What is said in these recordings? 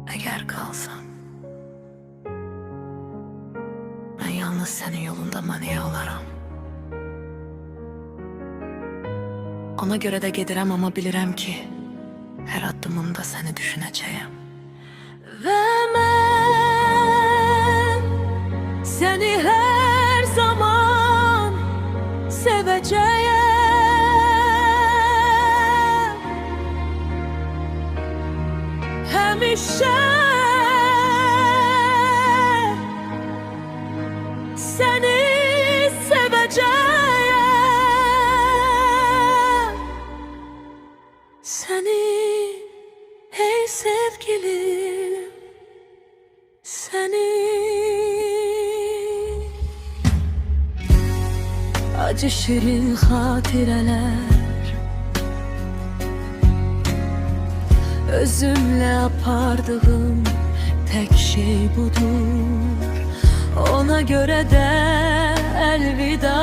Əgər qalsam, mən yalnız sənin yolunda maneə olaram. Ona görə də gedirəm, amma bilirəm ki, hər addımımda səni düşünəcəyəm. Və mən səni hər zaman sevəcəyəm. Həmişə səni sevəcəyəm. Səni, hey sevgilim, səni. Acı şirin xatirələr özümlə apardığım tək şey budur. Ona görə də əlvida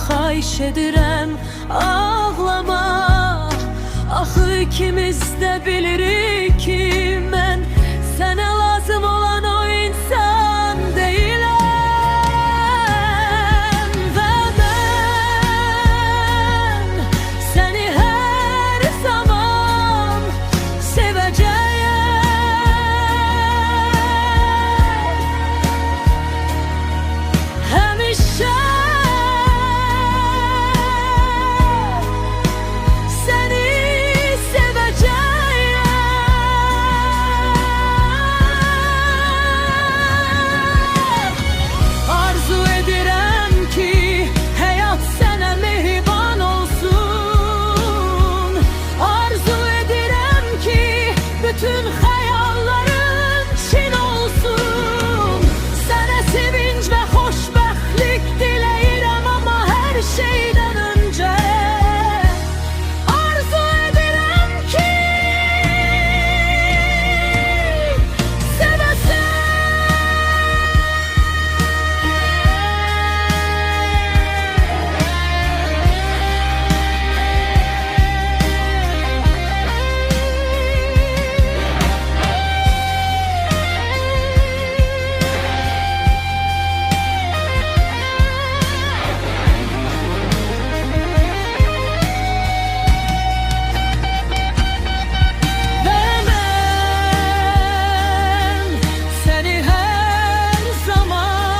xahiş edirəm, ağlama. Axı ikimiz də bilirik ki, mən